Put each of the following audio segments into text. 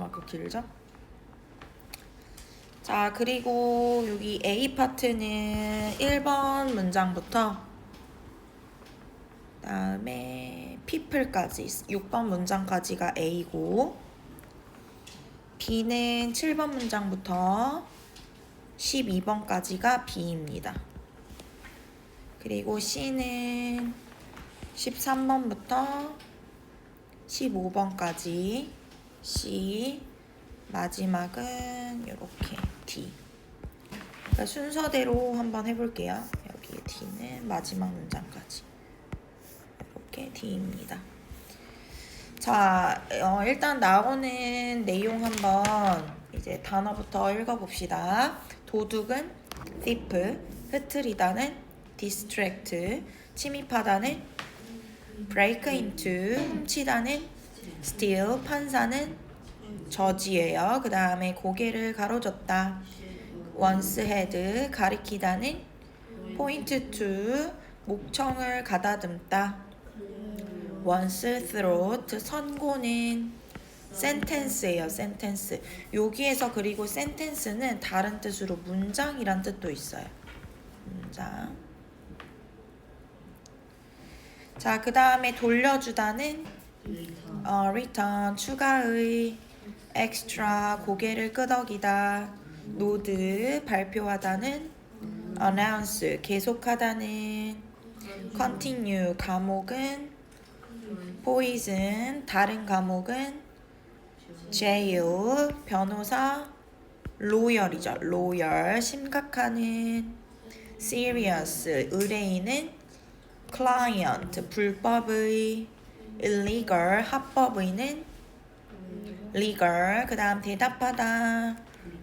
생각보다 길죠? 자, 그리고 여기 A 파트는 1번 문장부터 그다음에 people까지 6번 문장까지가 A고 B는 7번 문장부터 12번까지가 B입니다. 그리고 C는 13번부터 15번까지 C, 마지막은 이렇게 D. 그러니까 순서대로 한번 해볼게요. 여기 D는 마지막 문장까지 이렇게 D입니다. 자, 일단 나오는 내용 한번 이제 단어부터 읽어봅시다. 도둑은 thief, 흐트리다는 distract, 침입하다는 break into, 훔치다는 steal, 판사는 저지예요. 그 다음에 고개를 가로젓다. once had, 가리키다는 point to, 목청을 가다듬다. once throat, 선고는 sentence예요. sentence. 여기에서 그리고 sentence는 다른 뜻으로 문장이란 뜻도 있어요. 문장. 자, 그 다음에 돌려주다는 return, 추가의, extra, 고개를 끄덕이다, nod, 발표하다는, announce, 계속하다는, continue, 감옥은, poison, 다른 감옥은, jail, 변호사, lawyer이죠. lawyer, 심각하는, serious, 의뢰인은, client, 불법의, illegal, 합법의는 legal, 그 다음 대답하다,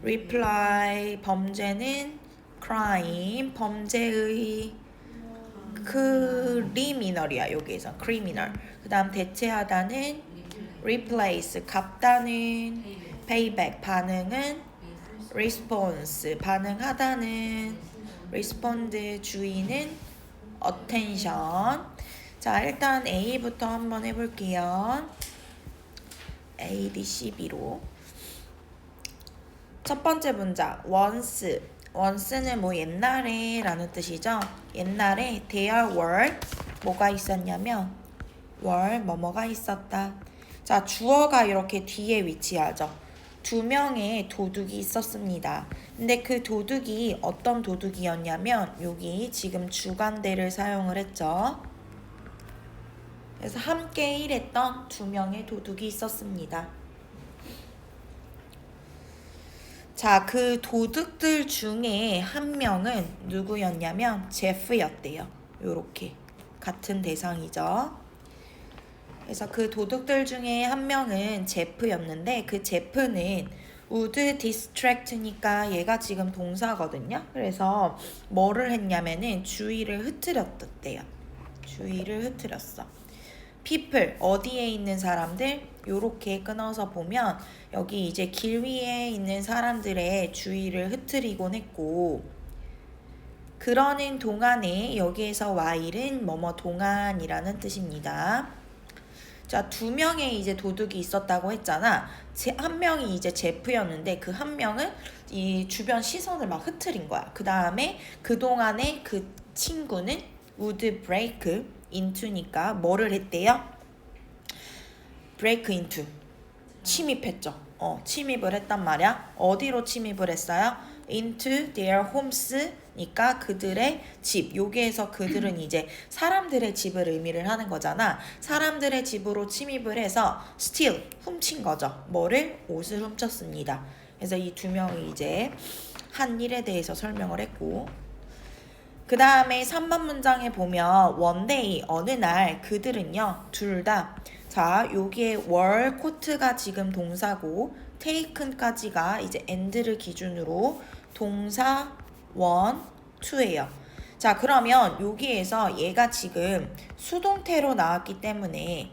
reply, 범죄는 crime, 범죄의, criminal이야. 여기에서 criminal. 그 다음 대체하다는 replace, 갚다는 payback, 반응은 response, 반응하다는 respond, 주의는 attention. 자, 일단 A부터 한번 해볼게요. A, D, C, B로. 첫 번째 문장, once. once는 뭐 옛날에 라는 뜻이죠. 옛날에 there were 뭐가 있었냐면 were 뭐뭐가 있었다. 자, 주어가 이렇게 뒤에 위치하죠. 2명의 도둑이 있었습니다. 근데 그 도둑이 어떤 도둑이었냐면 여기 지금 주관대를 사용을 했죠. 그래서 함께 일했던 2명의 도둑이 있었습니다. 자, 그 도둑들 중에 한 명은 누구였냐면 제프였대요. 요렇게 같은 대상이죠. 그래서 그 도둑들 중에 한 명은 제프였는데 그 제프는 would distract니까 얘가 지금 동사거든요. 그래서 뭐를 했냐면은 주의를 흐트렸대요. 주의를 흐트렸어. people, 어디에 있는 사람들, 요렇게 끊어서 보면 여기 이제 길 위에 있는 사람들의 주의를 흐트리곤 했고, 그러는 동안에 여기에서 while은 뭐뭐 동안이라는 뜻입니다. 자, 2명의 이제 도둑이 있었다고 했잖아. 한 명이 이제 제프였는데 그 한 명은 이 주변 시선을 막 흐트린 거야. 그 다음에 그동안에 그 친구는 would break into니까 뭐를 했대요? break into, 침입했죠. 침입을 했단 말이야. 어디로 침입을 했어요? into their homes니까 그들의 집. 여기에서 그들은 이제 사람들의 집을 의미를 하는 거잖아. 사람들의 집으로 침입을 해서 steal, 훔친 거죠. 뭐를? 옷을 훔쳤습니다. 그래서 이 2명이 이제 한 일에 대해서 설명을 했고, 그 다음에 3번 문장에 보면 one day, 어느 날 그들은요 둘 다, 자, 여기에 were, quote가 지금 동사고 taken까지가 이제 and를 기준으로 동사 one, to예요. 자, 그러면 여기에서 얘가 지금 수동태로 나왔기 때문에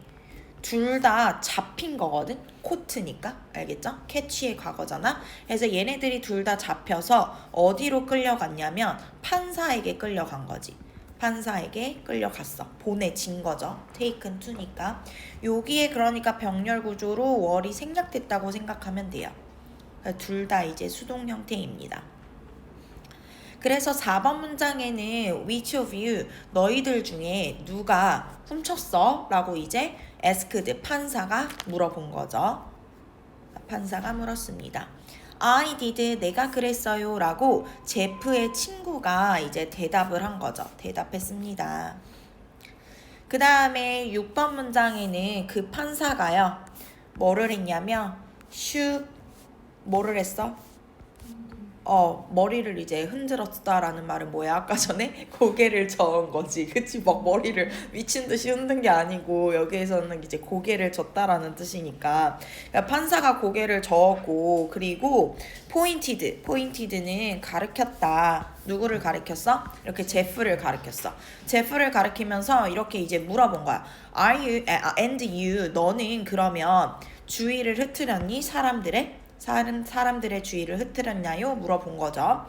둘 다 잡힌 거거든. 코트니까. 알겠죠? 캐치의 과거잖아. 그래서 얘네들이 둘 다 잡혀서 어디로 끌려갔냐면 판사에게 끌려간 거지. 판사에게 끌려갔어. 보내진 거죠. taken to니까. 여기에 그러니까 병렬 구조로 월이 생략됐다고 생각하면 돼요. 둘 다 이제 수동 형태입니다. 그래서 4번 문장에는 which of you, 너희들 중에 누가 훔쳤어? 라고 이제 asked, 판사가 물어본 거죠. 판사가 물었습니다. I did, 내가 그랬어요 라고 제프의 친구가 이제 대답을 한 거죠. 대답했습니다. 그 다음에 6번 문장에는 그 판사가요. 뭐를 했냐면 뭐를 했어? 머리를 이제 흔들었다라는 말은 뭐야? 아까 전에 고개를 저은 거지. 그치? 막 머리를 미친 듯이 흔든 게 아니고 여기에서는 이제 고개를 졌다라는 뜻이니까. 그러니까 판사가 고개를 저었고 그리고 포인티드는 가르쳤다. 누구를 가르쳤어? 이렇게 제프를 가르쳤어. 제프를 가르치면서 이렇게 이제 물어본 거야. And you, 너는 그러면 주의를 흐트렸니? 사람들의 주의를 흐트렸나요? 물어본 거죠.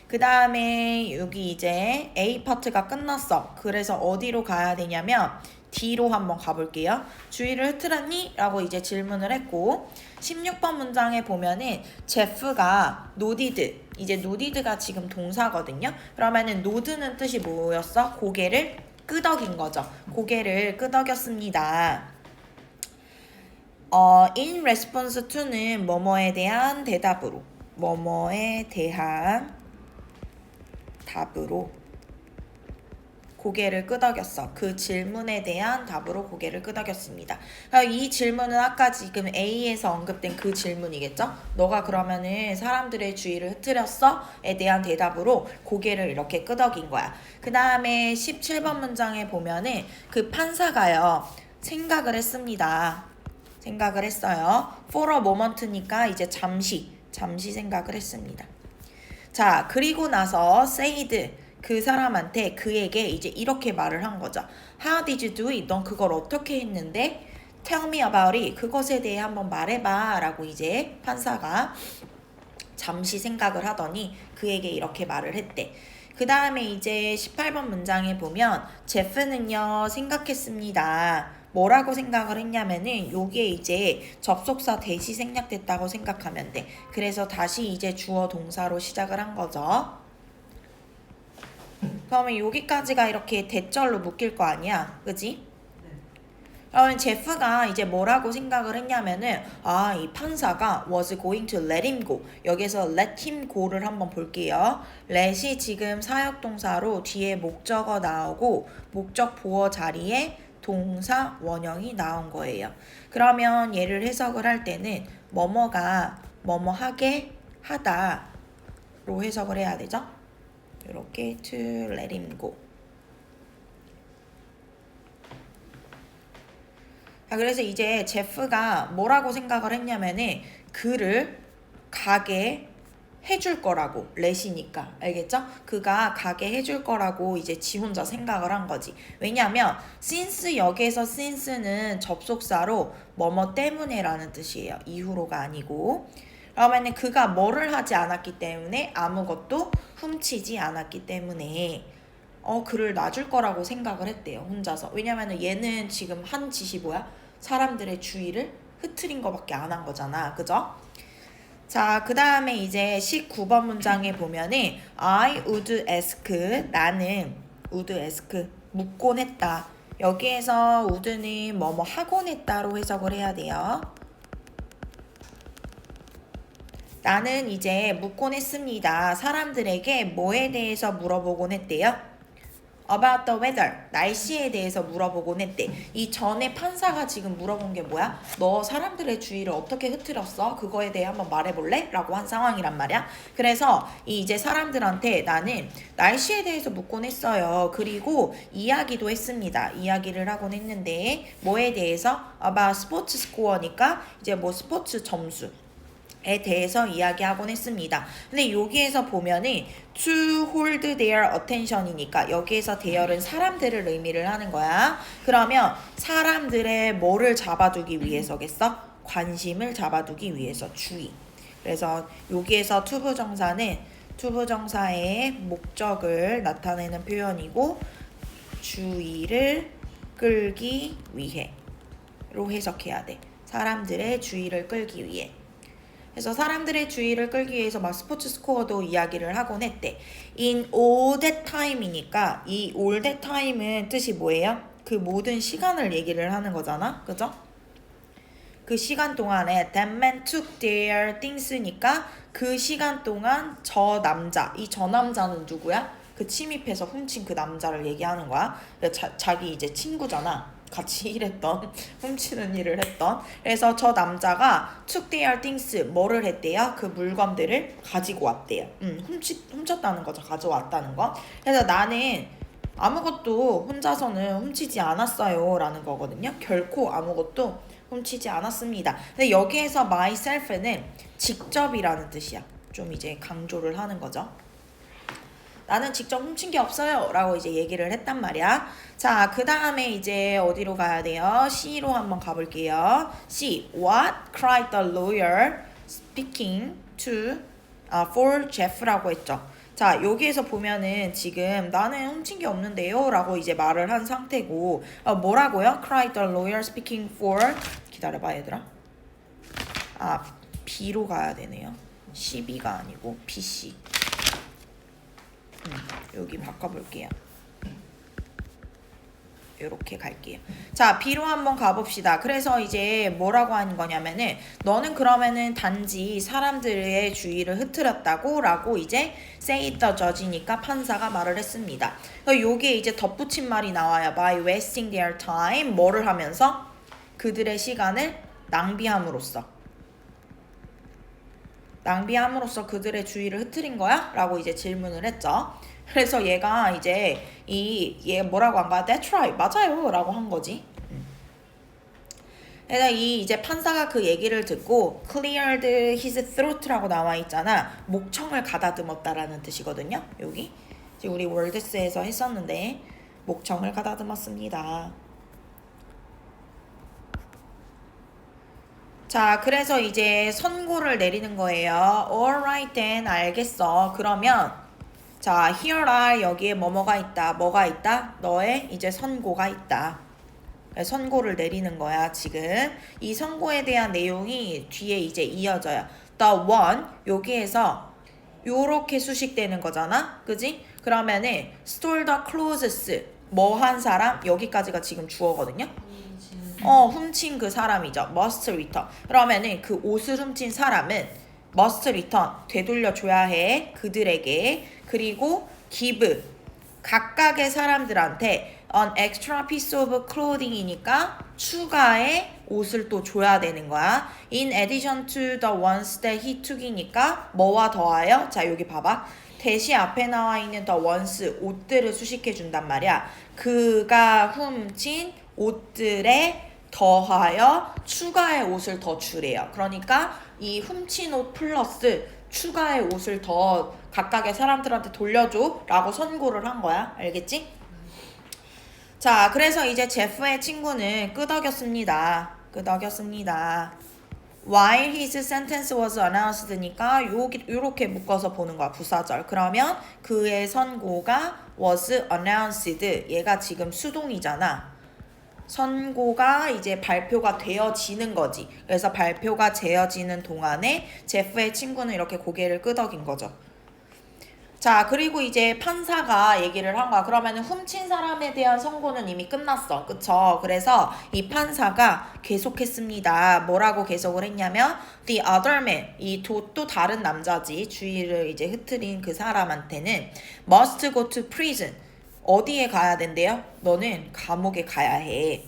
그 다음에 여기 이제 A 파트가 끝났어. 그래서 어디로 가야 되냐면 D로 한번 가볼게요. 주의를 흐트렸니? 라고 이제 질문을 했고 16번 문장에 보면은 제프가 노디드, 이제 노디드가 지금 동사거든요. 그러면은 노드는 뜻이 뭐였어? 고개를 끄덕인 거죠. 고개를 끄덕였습니다. in response to는 뭐뭐에 대한 대답으로, 뭐뭐에 대한 답으로 고개를 끄덕였어. 그 질문에 대한 답으로 고개를 끄덕였습니다. 이 질문은 아까 지금 A에서 언급된 그 질문이겠죠? 너가 그러면은 사람들의 주의를 흐트렸어? 에 대한 대답으로 고개를 이렇게 끄덕인 거야. 그 다음에 17번 문장에 보면은 그 판사가요. 생각을 했습니다. 생각을 했어요. for a moment니까 이제 잠시 생각을 했습니다. 자, 그리고 나서 said, 그 사람한테 그에게 이제 이렇게 말을 한 거죠. How did you do it? 넌 그걸 어떻게 했는데? Tell me about it. 그것에 대해 한번 말해봐 라고 이제 판사가 잠시 생각을 하더니 그에게 이렇게 말을 했대. 그 다음에 이제 18번 문장에 보면 제프는요 생각했습니다. 뭐라고 생각을 했냐면은 여기에 이제 접속사 대시 생략됐다고 생각하면 돼. 그래서 다시 이제 주어 동사로 시작을 한 거죠. 그러면 여기까지가 이렇게 대절로 묶일 거 아니야. 그지? 그러면 제프가 이제 뭐라고 생각을 했냐면은 이 판사가 was going to let him go. 여기서 let him go를 한번 볼게요. let이 지금 사역동사로 뒤에 목적어 나오고 목적 보어 자리에 동사 원형이 나온 거예요. 그러면 얘를 해석을 할 때는 뭐뭐가 뭐뭐하게 하다로 해석을 해야 되죠. 이렇게 to let him go. 그래서 이제 제프가 뭐라고 생각을 했냐면은 그를 가게 해줄 거라고, let이니까 알겠죠? 그가 가게 해줄 거라고 이제 지 혼자 생각을 한 거지. 왜냐면 since, 여기에서 since는 접속사로 뭐뭐 때문에 라는 뜻이에요. 이후로가 아니고. 그러면은 그가 뭐를 하지 않았기 때문에, 아무것도 훔치지 않았기 때문에 그를 놔줄 거라고 생각을 했대요. 혼자서. 왜냐면은 얘는 지금 한 짓이 뭐야? 사람들의 주의를 흐트린 거밖에 안 한 거잖아. 그죠? 자, 그 다음에 이제 19번 문장에 보면은 I would ask, 나는 would ask, 묻곤 했다. 여기에서 would는 뭐뭐 하곤 했다로 해석을 해야 돼요. 나는 이제 묻곤 했습니다. 사람들에게 뭐에 대해서 물어보곤 했대요? About the weather, 날씨에 대해서 물어보곤 했대. 이 전에 판사가 지금 물어본 게 뭐야? 너 사람들의 주의를 어떻게 흐트렸어? 그거에 대해 한번 말해볼래? 라고 한 상황이란 말이야. 그래서 이제 사람들한테 나는 날씨에 대해서 묻곤 했어요. 그리고 이야기도 했습니다. 이야기를 하곤 했는데 뭐에 대해서? About sports score니까 이제 뭐 스포츠 점수 에 대해서 이야기하곤 했습니다. 근데 여기에서 보면은 to hold their attention이니까 여기에서 there은 사람들을 의미를 하는 거야. 그러면 사람들의 뭐를 잡아두기 위해서겠어? 관심을 잡아두기 위해서, 주의. 그래서 여기에서 투부정사는 투부정사의 목적을 나타내는 표현이고 주의를 끌기 위해로 해석해야 돼. 사람들의 주의를 끌기 위해. 그래서 사람들의 주의를 끌기 위해서 막 스포츠 스코어도 이야기를 하곤 했대. In all that time이니까 이 all that time은 뜻이 뭐예요? 그 모든 시간을 얘기를 하는 거잖아. 그죠? 그 시간 동안에 that man took their things니까 그 시간 동안 저 남자, 이 저 남자는 누구야? 그 침입해서 훔친 그 남자를 얘기하는 거야. 자기 이제 친구잖아. 같이 일했던, 훔치는 일을 했던. 그래서 저 남자가 took their things, 뭐를 했대요? 그 물건들을 가지고 왔대요. 훔쳤다는 거죠. 가져왔다는 거. 그래서 나는 아무것도 혼자서는 훔치지 않았어요 라는 거거든요. 결코 아무것도 훔치지 않았습니다. 근데 여기에서 myself는 직접이라는 뜻이야. 좀 이제 강조를 하는 거죠. 나는 직접 훔친 게 없어요 라고 이제 얘기를 했단 말이야. 자, 그 다음에 이제 어디로 가야 돼요? C로 한번 가볼게요. C. What cried the lawyer speaking to for Jeff라고 했죠. 자, 여기에서 보면은 지금 나는 훔친 게 없는데요 라고 이제 말을 한 상태고 뭐라고요? cried the lawyer speaking for 기다려봐 얘들아. B로 가야 되네요. CB가 아니고 BC. 여기 바꿔볼게요. 이렇게 갈게요. 자, B로 한번 가봅시다. 그래서 이제 뭐라고 하는 거냐면은 너는 그러면은 단지 사람들의 주의를 흐트렸다고 라고 이제 say the judge니까 판사가 말을 했습니다. 여기에 이제 덧붙인 말이 나와요. by wasting their time. 뭐를 하면서? 그들의 시간을 낭비함으로써 그들의 주의를 흐트린 거야? 라고 이제 질문을 했죠. 그래서 얘가 이제 얘 뭐라고 한 거야? That's right. 맞아요. 라고 한 거지. 그래서 이제 판사가 그 얘기를 듣고 cleared his throat라고 나와 있잖아. 목청을 가다듬었다라는 뜻이거든요. 여기. 지금 우리 월드스에서 했었는데 목청을 가다듬었습니다. 자, 그래서 이제 선고를 내리는 거예요. Alright then, 알겠어. 그러면 자, here are 여기에 뭐가 있다. 뭐가 있다? 너의 이제 선고가 있다. 선고를 내리는 거야, 지금. 이 선고에 대한 내용이 뒤에 이제 이어져요. The one, 여기에서 요렇게 수식되는 거잖아. 그지? 그러면은 stole the clothes, 뭐 한 사람? 여기까지가 지금 주어거든요. 훔친 그 사람이죠. must return. 그러면은 그 옷을 훔친 사람은 must return, 되돌려줘야 해. 그들에게. 그리고 give, 각각의 사람들한테 an extra piece of clothing이니까 추가의 옷을 또 줘야 되는 거야. in addition to the ones that he took이니까 뭐와 더하여? 자, 여기 봐봐. 대시 앞에 나와 있는 the ones, 옷들을 수식해 준단 말이야. 그가 훔친 옷들에 더하여 추가의 옷을 더 주래요. 그러니까 이 훔친 옷 플러스 추가의 옷을 더 각각의 사람들한테 돌려줘 라고 선고를 한 거야. 알겠지? 자, 그래서 이제 제프의 친구는 끄덕였습니다. While his sentence was announced니까 요렇게 묶어서 보는 거야. 부사절. 그러면 그의 선고가 was announced. 얘가 지금 수동이잖아. 선고가 이제 발표가 되어지는 거지. 그래서 발표가 되어지는 동안에 제프의 친구는 이렇게 고개를 끄덕인 거죠. 자, 그리고 이제 판사가 얘기를 한 거야. 그러면 훔친 사람에 대한 선고는 이미 끝났어. 그쵸? 그래서 이 판사가 계속했습니다. 뭐라고 계속을 했냐면 the other man, 또 다른 남자지. 주의를 이제 흐트린 그 사람한테는 must go to prison. 어디에 가야 된대요? 너는 감옥에 가야 해.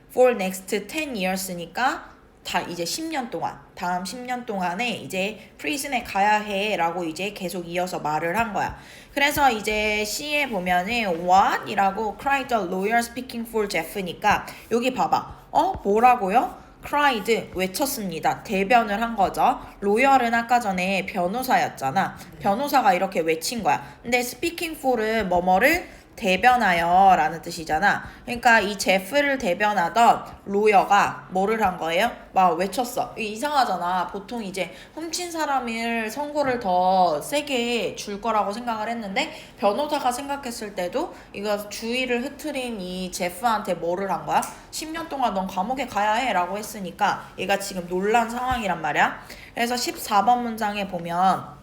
For next 10 years니까 다 이제 10년 동안, 다음 10년 동안에 이제 prison에 가야 해 라고 이제 계속 이어서 말을 한 거야. 그래서 이제 C에 보면은 what? 이라고 cried the lawyer speaking for Jeff니까 여기 봐봐. 뭐라고요? cried, 외쳤습니다. 대변을 한 거죠. lawyer는 아까 전에 변호사였잖아. 변호사가 이렇게 외친 거야. 근데 speaking for은 뭐뭐를 대변하여 라는 뜻이잖아. 그러니까 이 제프를 대변하던 로여가 뭐를 한 거예요? 막 외쳤어. 이상하잖아. 보통 이제 훔친 사람을 선고를 더 세게 줄 거라고 생각을 했는데 변호사가 생각했을 때도 이거 주의를 흐트린 이 제프한테 뭐를 한 거야? 10년 동안 넌 감옥에 가야 해 라고 했으니까 얘가 지금 놀란 상황이란 말이야. 그래서 14번 문장에 보면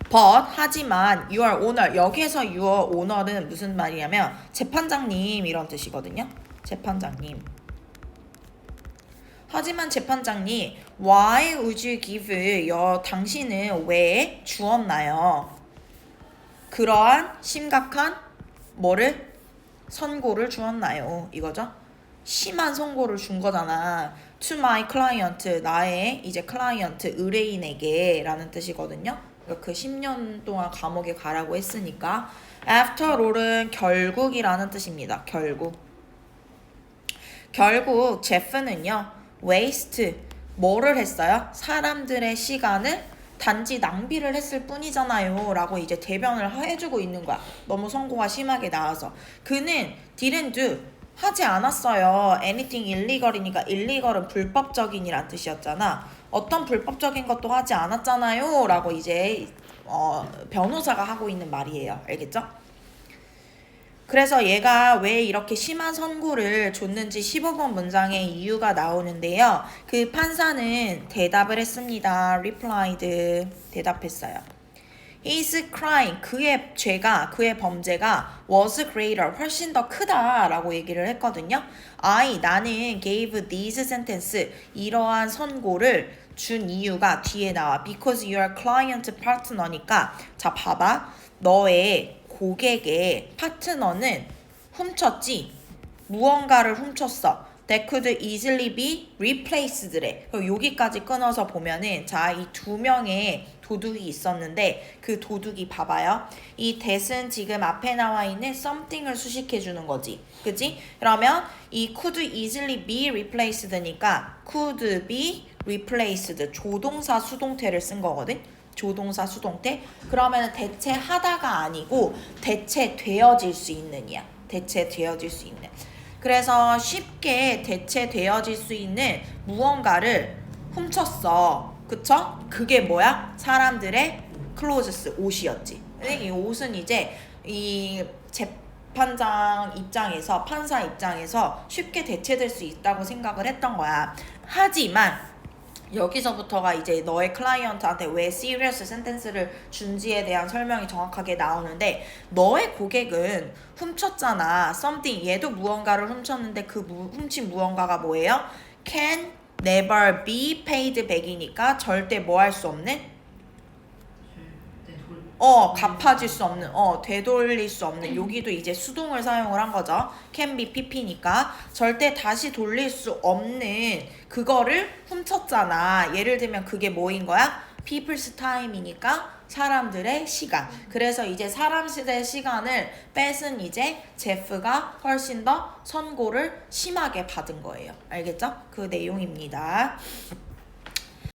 but 하지만 your owner 여기에서 your owner는 무슨 말이냐면 재판장님 이런 뜻이거든요. 재판장님. 하지만 재판장님 why would you give 당신은 왜 주었나요? 그러한 심각한 뭐를 선고를 주었나요? 이거죠. 심한 선고를 준 거잖아. to my client 나의 이제 클라이언트 의뢰인에게 라는 뜻이거든요. 그 10년 동안 감옥에 가라고 했으니까 after all은 결국이라는 뜻입니다. 결국 제프는요 waste 뭐를 했어요? 사람들의 시간을 단지 낭비를 했을 뿐이잖아요 라고 이제 대변을 해주고 있는 거야. 너무 선고가 심하게 나와서 그는 didn't do 하지 않았어요. anything illegal이니까 illegal은 불법적인이란 뜻이었잖아. 어떤 불법적인 것도 하지 않았잖아요 라고 이제 변호사가 하고 있는 말이에요. 알겠죠? 그래서 얘가 왜 이렇게 심한 선고를 줬는지 15번 문장에 이유가 나오는데요. 그 판사는 대답을 했습니다. replied 대답했어요. His crime 그의 죄가 그의 범죄가 was greater 훨씬 더 크다라고 얘기를 했거든요. 나는 gave this sentence 이러한 선고를 준 이유가 뒤에 나와 because your client partner니까 자 봐봐 너의 고객의 파트너는 훔쳤지 무언가를 훔쳤어. That could easily be replaced래. 여기까지 끊어서 보면은 자, 이 두 명의 도둑이 있었는데 그 도둑이 봐봐요. 이 that은 지금 앞에 나와 있는 something을 수식해 주는 거지. 그치? 그러면 이 could easily be replaced니까 could be replaced 조동사 수동태를 쓴 거거든. 조동사 수동태. 그러면 대체하다가 아니고 대체되어질 수 있는이야. 대체되어질 수 있는. 그래서 쉽게 대체되어질 수 있는 무언가를 훔쳤어. 그쵸? 그게 뭐야? 사람들의 클로즈스 옷이었지. 이 옷은 이제 이 재판장 입장에서 판사 입장에서 쉽게 대체될 수 있다고 생각을 했던 거야. 하지만 여기서부터가 이제 너의 클라이언트한테 왜 serious sentence를 준지에 대한 설명이 정확하게 나오는데 너의 고객은 훔쳤잖아. something 얘도 무언가를 훔쳤는데 그 훔친 무언가가 뭐예요? can never be paid back이니까 절대 뭐 할 수 없는? 갚아줄 수 없는, 되돌릴 수 없는, 여기도 이제 수동을 사용을 한 거죠. can be pp니까 절대 다시 돌릴 수 없는 그거를 훔쳤잖아. 예를 들면 그게 뭐인 거야? people's time이니까 사람들의 시간. 그래서 이제 사람들의 시간을 뺏은 이제 제프가 훨씬 더 선고를 심하게 받은 거예요. 알겠죠? 그 내용입니다.